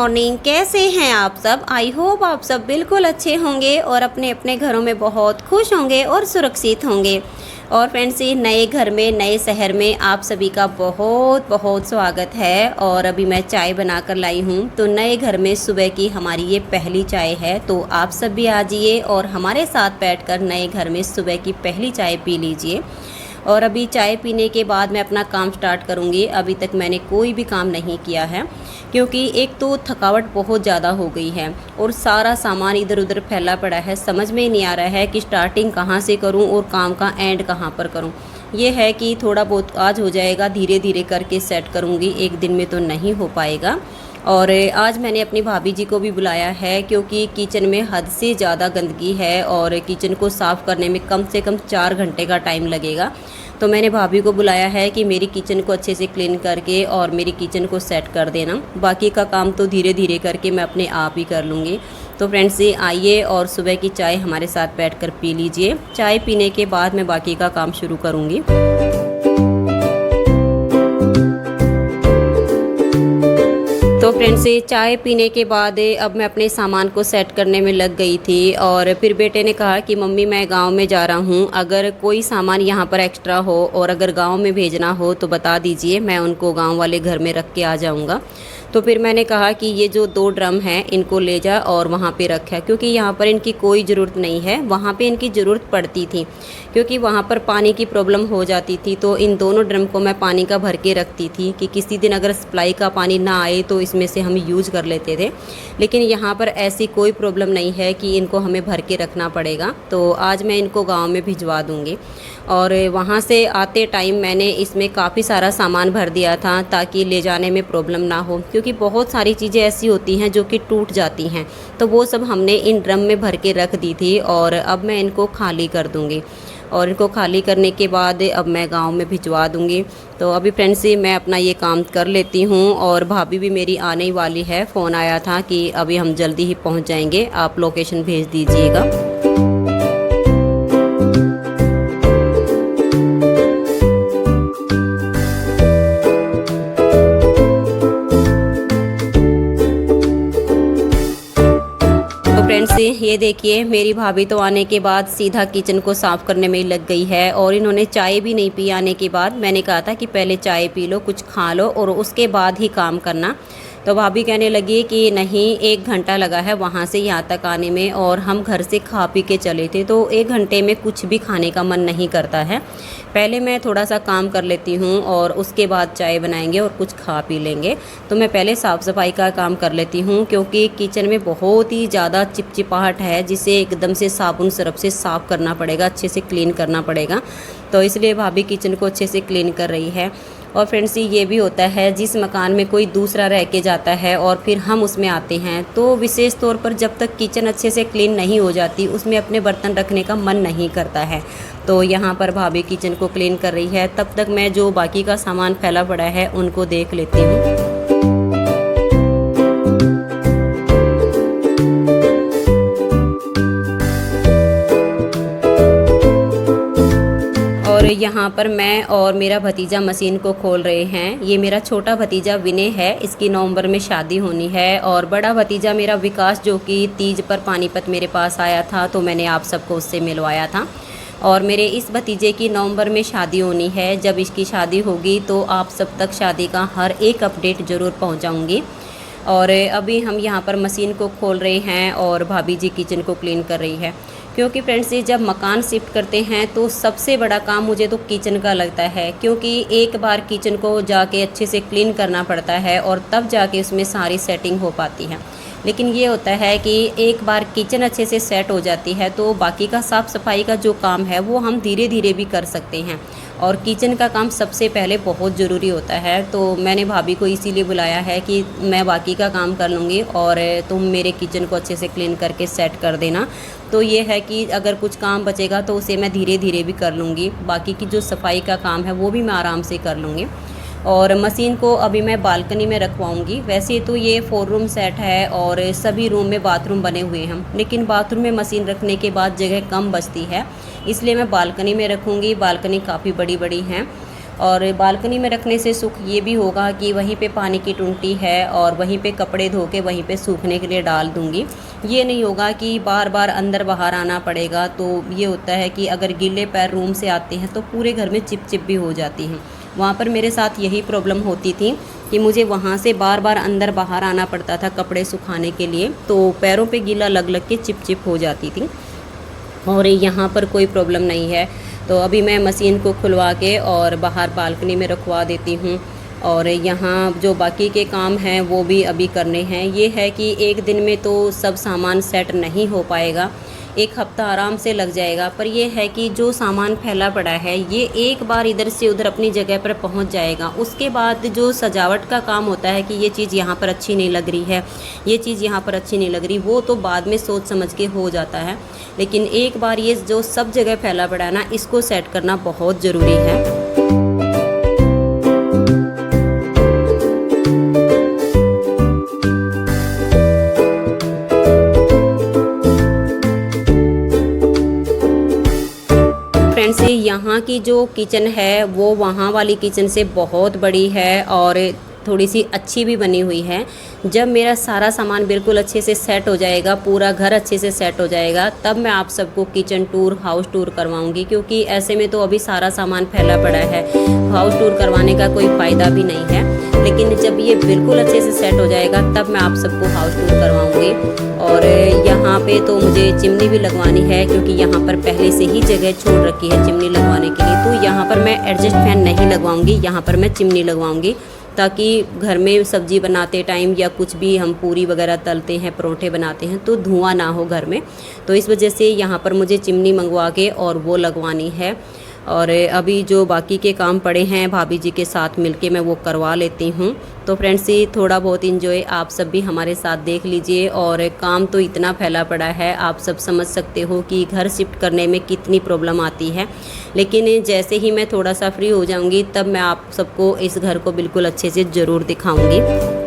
Morning. कैसे हैं आप सब? आई होप आप सब बिल्कुल अच्छे होंगे और अपने अपने घरों में बहुत खुश होंगे और सुरक्षित होंगे। और फ्रेंड्स, ये नए घर में, नए शहर में आप सभी का बहुत बहुत स्वागत है। और अभी मैं चाय बनाकर लाई हूँ। तो नए घर में सुबह की हमारी ये पहली चाय है, तो आप सब भी आ जाइए और हमारे साथ बैठकर नए घर में सुबह की पहली चाय पी लीजिए। और अभी चाय पीने के बाद मैं अपना काम स्टार्ट करूँगी। अभी तक मैंने कोई भी काम नहीं किया है, क्योंकि एक तो थकावट बहुत ज़्यादा हो गई है और सारा सामान इधर उधर फैला पड़ा है। समझ में ही नहीं आ रहा है कि स्टार्टिंग कहाँ से करूँ और काम का एंड कहाँ पर करूँ। ये है कि थोड़ा बहुत आज हो जाएगा, धीरे धीरे करके सेट करूँगी, एक दिन में तो नहीं हो पाएगा। और आज मैंने अपनी भाभी जी को भी बुलाया है, क्योंकि किचन में हद से ज़्यादा गंदगी है और किचन को साफ़ करने में कम से कम 4 घंटे का टाइम लगेगा। तो मैंने भाभी को बुलाया है कि मेरी किचन को अच्छे से क्लीन करके और मेरी किचन को सेट कर देना। बाकी का काम तो धीरे धीरे करके मैं अपने आप ही कर लूँगी। तो फ्रेंड्स, आइए और सुबह की चाय हमारे साथ बैठकर पी लीजिए। चाय पीने के बाद मैं बाकी का काम शुरू करूँगी। तो फ्रेंड्स, चाय पीने के बाद अब मैं अपने सामान को सेट करने में लग गई थी। और फिर बेटे ने कहा कि मम्मी, मैं गांव में जा रहा हूं, अगर कोई सामान यहां पर एक्स्ट्रा हो और अगर गांव में भेजना हो तो बता दीजिए, मैं उनको गांव वाले घर में रख के आ जाऊंगा। तो फिर मैंने कहा कि ये जो 2 ड्रम हैं इनको ले जा और वहाँ पे रखा, क्योंकि यहाँ पर इनकी कोई ज़रूरत नहीं है, वहाँ पे इनकी ज़रूरत पड़ती थी, क्योंकि वहाँ पर पानी की प्रॉब्लम हो जाती थी। तो इन दोनों ड्रम को मैं पानी का भर के रखती थी कि किसी दिन अगर सप्लाई का पानी ना आए तो इसमें से हम यूज कर लेते थे। लेकिन यहाँ पर ऐसी कोई प्रॉब्लम नहीं है कि इनको हमें भर के रखना पड़ेगा। तो आज मैं इनको गाँव में भिजवा दूँगी। और वहाँ से आते टाइम मैंने इसमें काफ़ी सारा सामान भर दिया था, ताकि ले जाने में प्रॉब्लम ना हो, क्योंकि बहुत सारी चीज़ें ऐसी होती हैं जो कि टूट जाती हैं। तो वो सब हमने इन ड्रम में भर के रख दी थी और अब मैं इनको खाली कर दूँगी। और इनको खाली करने के बाद अब मैं गांव में भिजवा दूँगी। तो अभी फ्रेंड्स, मैं अपना ये काम कर लेती हूँ और भाभी भी मेरी आने ही वाली है। फ़ोन आया था कि अभी हम जल्दी ही पहुँच जाएंगे, आप लोकेशन भेज दीजिएगा। फ्रेंड्स, ये देखिए, मेरी भाभी तो आने के बाद सीधा किचन को साफ़ करने में ही लग गई है और इन्होंने चाय भी नहीं पी आने के बाद। मैंने कहा था कि पहले चाय पी लो, कुछ खा लो और उसके बाद ही काम करना। तो भाभी कहने लगी कि नहीं, 1 घंटा लगा है वहाँ से यहाँ तक आने में और हम घर से खा पी के चले थे, तो 1 घंटे में कुछ भी खाने का मन नहीं करता है। पहले मैं थोड़ा सा काम कर लेती हूँ और उसके बाद चाय बनाएंगे और कुछ खा पी लेंगे। तो मैं पहले साफ़ सफाई का काम कर लेती हूँ, क्योंकि किचन में बहुत ही ज़्यादा चिपचिपाहट है, जिसे एकदम से साबुन सरफ से साफ़ करना पड़ेगा, अच्छे से क्लीन करना पड़ेगा। तो इसलिए भाभी किचन को अच्छे से क्लीन कर रही है। और फ्रेंड्स, ये भी होता है, जिस मकान में कोई दूसरा रह के जाता है और फिर हम उसमें आते हैं, तो विशेष तौर पर जब तक किचन अच्छे से क्लीन नहीं हो जाती, उसमें अपने बर्तन रखने का मन नहीं करता है। तो यहाँ पर भाभी किचन को क्लीन कर रही है, तब तक मैं जो बाकी का सामान फैला पड़ा है उनको देख लेती हूँ। और यहाँ पर मैं और मेरा भतीजा मशीन को खोल रहे हैं। ये मेरा छोटा भतीजा विनय है, इसकी नवंबर में शादी होनी है। और बड़ा भतीजा मेरा विकास, जो कि तीज पर पानीपत मेरे पास आया था, तो मैंने आप सबको उससे मिलवाया था। और मेरे इस भतीजे की नवंबर में शादी होनी है। जब इसकी शादी होगी तो आप सब तक शादी का हर एक अपडेट ज़रूर पहुँचाऊँगी। और अभी हम यहाँ पर मशीन को खोल रहे हैं और भाभी जी किचन को क्लीन कर रही है, क्योंकि फ्रेंड्स, जब मकान शिफ्ट करते हैं तो सबसे बड़ा काम मुझे तो किचन का लगता है, क्योंकि एक बार किचन को जाके अच्छे से क्लीन करना पड़ता है और तब जाके उसमें सारी सेटिंग हो पाती है। लेकिन ये होता है कि एक बार किचन अच्छे से सेट हो जाती है तो बाकी का साफ़ सफाई का जो काम है वो हम धीरे धीरे भी कर सकते हैं। और किचन का काम सबसे पहले बहुत ज़रूरी होता है। तो मैंने भाभी को इसीलिए बुलाया है कि मैं बाकी का काम कर लूँगी और तुम मेरे किचन को अच्छे से क्लीन करके सेट कर देना। तो ये है कि अगर कुछ काम बचेगा तो उसे मैं धीरे धीरे भी कर लूँगी, बाकी की जो सफाई का काम है वो भी मैं आराम से कर लूँगी। और मशीन को अभी मैं बालकनी में रखवाऊंगी। वैसे तो ये 4 रूम सेट है और सभी रूम में बाथरूम बने हुए हैं, लेकिन बाथरूम में मशीन रखने के बाद जगह कम बचती है, इसलिए मैं बालकनी में रखूँगी। बालकनी काफ़ी बड़ी बड़ी हैं और बालकनी में रखने से सुख ये भी होगा कि वहीं पे पानी की टुंटी है और वहीं पे कपड़े धो के वहीं पे सूखने के लिए डाल दूँगी। ये नहीं होगा कि बार बार अंदर बाहर आना पड़ेगा। तो ये होता है कि अगर गीले पैर रूम से आते हैं तो पूरे घर में चिपचिप भी हो जाती हैं। वहाँ पर मेरे साथ यही प्रॉब्लम होती थी कि मुझे वहाँ से बार बार अंदर बाहर आना पड़ता था कपड़े सुखाने के लिए, तो पैरों पे गीला लग लग के चिपचिप हो जाती थी। और यहाँ पर कोई प्रॉब्लम नहीं है। तो अभी मैं मशीन को खुलवा के और बाहर बालकनी में रखवा देती हूँ। और यहाँ जो बाकी के काम हैं वो भी अभी करने हैं। ये है कि एक दिन में तो सब सामान सेट नहीं हो पाएगा, एक हफ़्ता आराम से लग जाएगा। पर ये है कि जो सामान फैला पड़ा है ये एक बार इधर से उधर अपनी जगह पर पहुंच जाएगा। उसके बाद जो सजावट का काम होता है कि ये चीज़ यहाँ पर अच्छी नहीं लग रही है, ये चीज़ यहाँ पर अच्छी नहीं लग रही, वो तो बाद में सोच समझ के हो जाता है। लेकिन एक बार ये जो सब जगह फैला पड़ा है ना, इसको सेट करना बहुत ज़रूरी है। फ्रेंड्स, यहाँ की जो किचन है वो वहाँ वाली किचन से बहुत बड़ी है और थोड़ी सी अच्छी भी बनी हुई है। जब मेरा सारा सामान बिल्कुल अच्छे से सेट हो जाएगा, पूरा घर अच्छे से सेट हो जाएगा, तब मैं आप सबको किचन टूर, हाउस टूर करवाऊंगी। क्योंकि ऐसे में तो अभी सारा सामान फैला पड़ा है, हाउस टूर करवाने का कोई फ़ायदा भी नहीं है। लेकिन जब ये बिल्कुल अच्छे से सेट हो जाएगा तब मैं आप सबको हाउस टूर करवाऊंगी। और यहाँ पे तो मुझे चिमनी भी लगवानी है, क्योंकि यहाँ पर पहले से ही जगह छोड़ रखी है चिमनी लगवाने के लिए। तो यहाँ पर मैं एडजस्ट फैन नहीं लगवाऊंगी, यहाँ पर मैं चिमनी लगवाऊंगी, ताकि घर में सब्ज़ी बनाते टाइम या कुछ भी हम पूरी वगैरह तलते हैं, परोठे बनाते हैं, तो धुआं ना हो घर में। तो इस वजह से यहाँ पर मुझे चिमनी मंगवा के और वो लगवानी है। और अभी जो बाकी के काम पड़े हैं भाभी जी के साथ मिलके मैं वो करवा लेती हूँ। तो फ्रेंड्स, ये थोड़ा बहुत इंजॉय आप सब भी हमारे साथ देख लीजिए। और काम तो इतना फैला पड़ा है, आप सब समझ सकते हो कि घर शिफ्ट करने में कितनी प्रॉब्लम आती है। लेकिन जैसे ही मैं थोड़ा सा फ्री हो जाऊँगी तब मैं आप सबको इस घर को बिल्कुल अच्छे से ज़रूर दिखाऊँगी।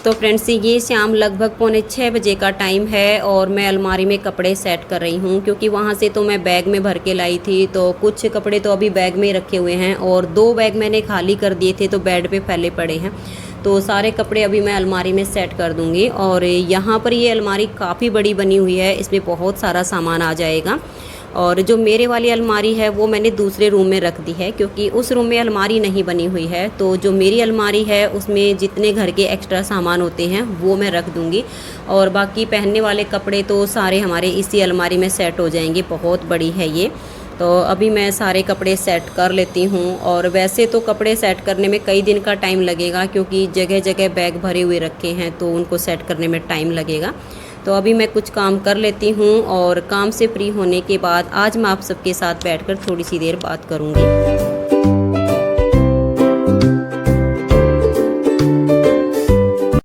तो फ्रेंड्स, ये शाम लगभग 5:45 बजे का टाइम है और मैं अलमारी में कपड़े सेट कर रही हूँ। क्योंकि वहाँ से तो मैं बैग में भर के लाई थी, तो कुछ कपड़े तो अभी बैग में रखे हुए हैं और 2 बैग मैंने खाली कर दिए थे, तो बेड पे फैले पड़े हैं। तो सारे कपड़े अभी मैं अलमारी में सेट कर दूँगी। और यहाँ पर ये अलमारी काफ़ी बड़ी बनी हुई है, इसमें बहुत सारा सामान आ जाएगा। और जो मेरे वाली अलमारी है वो मैंने दूसरे रूम में रख दी है, क्योंकि उस रूम में अलमारी नहीं बनी हुई है। तो जो मेरी अलमारी है उसमें जितने घर के एक्स्ट्रा सामान होते हैं वो मैं रख दूँगी। और बाकी पहनने वाले कपड़े तो सारे हमारे इसी अलमारी में सेट हो जाएंगे, बहुत बड़ी है ये। तो अभी मैं सारे कपड़े सेट कर लेती हूँ। और वैसे तो कपड़े सेट करने में कई दिन का टाइम लगेगा, क्योंकि जगह जगह बैग भरे हुए रखे हैं, तो उनको सेट करने में टाइम लगेगा। तो अभी मैं कुछ काम कर लेती हूँ और काम से फ्री होने के बाद आज मैं आप सबके साथ बैठकर थोड़ी सी देर बात करूँगी।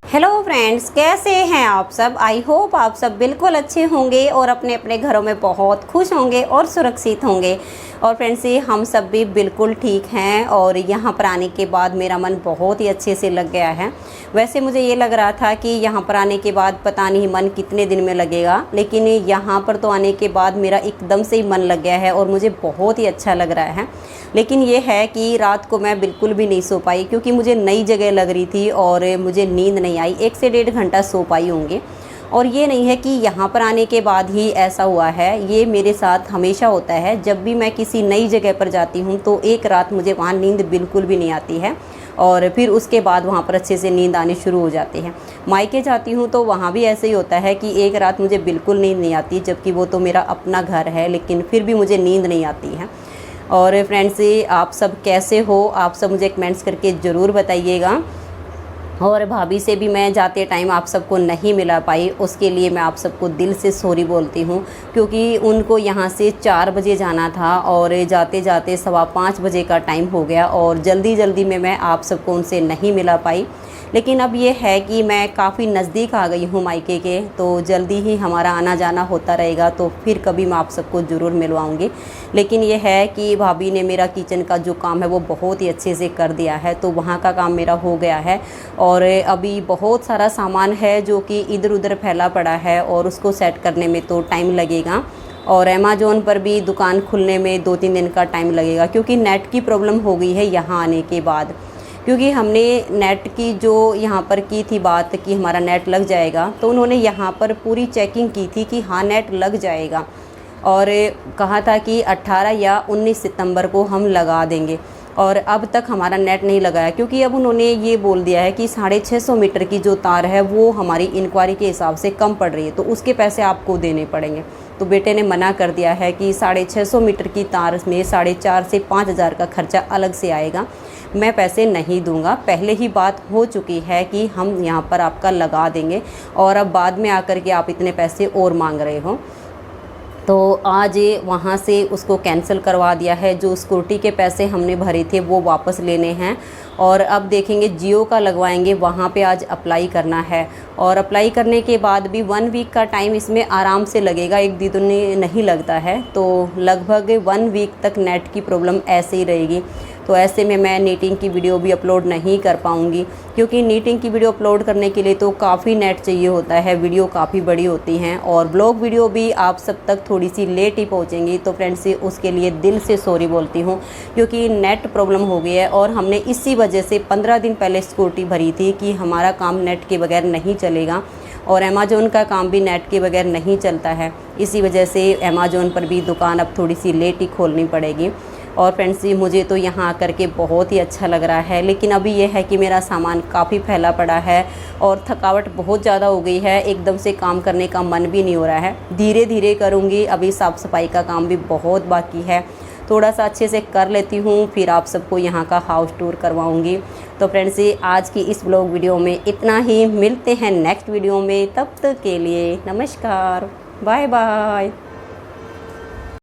हेलो फ्रेंड्स, कैसे हैं आप सब? आई होप आप सब बिल्कुल अच्छे होंगे और अपने अपने घरों में बहुत खुश होंगे और सुरक्षित होंगे। और फ्रेंड्स, हम सब भी बिल्कुल ठीक हैं और यहाँ पर आने के बाद मेरा मन बहुत ही अच्छे से लग गया है। वैसे मुझे ये लग रहा था कि यहाँ पर आने के बाद पता नहीं मन कितने दिन में लगेगा, लेकिन यहाँ पर तो आने के बाद मेरा एकदम से ही मन लग गया है और मुझे बहुत ही अच्छा लग रहा है। लेकिन ये है कि रात को मैं बिल्कुल भी नहीं सो पाई, क्योंकि मुझे नई जगह लग रही थी और मुझे नींद नहीं आई। 1 से 1.5 घंटा सो पाई होंगी। और ये नहीं है कि यहाँ पर आने के बाद ही ऐसा हुआ है, ये मेरे साथ हमेशा होता है। जब भी मैं किसी नई जगह पर जाती हूँ तो एक रात मुझे वहाँ नींद बिल्कुल भी नहीं आती है और फिर उसके बाद वहाँ पर अच्छे से नींद आनी शुरू हो जाती है। मायके जाती हूँ तो वहाँ भी ऐसे ही होता है कि एक रात मुझे बिल्कुल नींद नहीं आती, जबकि वो तो मेरा अपना घर है, लेकिन फिर भी मुझे नींद नहीं आती है। और फ्रेंड्स, आप सब कैसे हो? आप सब मुझे कमेंट्स करके ज़रूर बताइएगा। और भाभी से भी मैं जाते टाइम आप सबको नहीं मिला पाई, उसके लिए मैं आप सबको दिल से सॉरी बोलती हूँ, क्योंकि उनको यहाँ से 4 बजे जाना था और जाते जाते 5:15 बजे का टाइम हो गया और जल्दी जल्दी में मैं आप सबको उनसे नहीं मिला पाई। लेकिन अब ये है कि मैं काफ़ी नज़दीक आ गई हूँ मायके के, तो जल्दी ही हमारा आना जाना होता रहेगा, तो फिर कभी मैं आप सबको ज़रूर मिलवाऊँगी। लेकिन ये है कि भाभी ने मेरा किचन का जो काम है वो बहुत ही अच्छे से कर दिया है, तो वहाँ का काम मेरा हो गया है। और अभी बहुत सारा सामान है जो कि इधर उधर फैला पड़ा है और उसको सेट करने में तो टाइम लगेगा। और अमेज़ॉन पर भी दुकान खुलने में 2-3 दिन का टाइम लगेगा, क्योंकि नेट की प्रॉब्लम हो गई है यहाँ आने के बाद। क्योंकि हमने नेट की जो यहाँ पर की थी बात कि हमारा नेट लग जाएगा, तो उन्होंने यहाँ पर पूरी चेकिंग की थी कि हाँ नेट लग जाएगा, और कहा था कि 18 या 19 सितंबर को हम लगा देंगे। और अब तक हमारा नेट नहीं लगाया, क्योंकि अब उन्होंने ये बोल दिया है कि 650 मीटर की जो तार है वो हमारी इंक्वायरी के हिसाब से कम पड़ रही है, तो उसके पैसे आपको देने पड़ेंगे। तो बेटे ने मना कर दिया है कि 650 मीटर की तार में 4,500 से 5,000 का खर्चा अलग से आएगा, मैं पैसे नहीं दूंगा। पहले ही बात हो चुकी है कि हम यहाँ पर आपका लगा देंगे, और अब बाद में आकर के आप इतने पैसे और मांग रहे हो। तो आज वहाँ से उसको कैंसिल करवा दिया है। जो सिक्योरिटी के पैसे हमने भरे थे वो वापस लेने हैं, और अब देखेंगे जियो का लगवाएंगे, वहाँ पे आज अप्लाई करना है। और अप्लाई करने के बाद भी 1 वीक का टाइम इसमें आराम से लगेगा, 1 दिन नहीं लगता है। तो लगभग 1 वीक तक नेट की प्रॉब्लम ऐसे ही रहेगी। तो ऐसे में मैं नीटिंग की वीडियो भी अपलोड नहीं कर पाऊँगी, क्योंकि नीटिंग की वीडियो अपलोड करने के लिए तो काफ़ी नेट चाहिए होता है, वीडियो काफ़ी बड़ी होती हैं, और ब्लॉग वीडियो भी आप सब तक थोड़ी सी लेट ही पहुँचेंगी। तो फ्रेंड्स उसके लिए दिल से सॉरी बोलती हूँ, क्योंकि नेट प्रॉब्लम हो गई है, और हमने इसी वजह से 15 दिन पहले सिक्योरिटी भरी थी कि हमारा काम नेट के बगैर नहीं चलेगा, और अमेज़ॉन का काम भी नेट के बगैर नहीं चलता है। इसी वजह से अमेज़ॉन पर भी दुकान अब थोड़ी सी लेट ही खोलनी पड़ेगी। और फ्रेंड्स मुझे तो यहाँ आकर के बहुत ही अच्छा लग रहा है, लेकिन अभी ये है कि मेरा सामान काफ़ी फैला पड़ा है और थकावट बहुत ज़्यादा हो गई है, एकदम से काम करने का मन भी नहीं हो रहा है। धीरे धीरे करूँगी, अभी साफ़ सफाई का काम भी बहुत बाकी है, थोड़ा सा अच्छे से कर लेती हूँ, फिर आप सबको यहाँ का हाउस टूर करवाऊँगी। तो फ्रेंड्स आज की इस ब्लॉग वीडियो में इतना ही, मिलते हैं नेक्स्ट वीडियो में, तब तक के लिए नमस्कार, बाय बाय।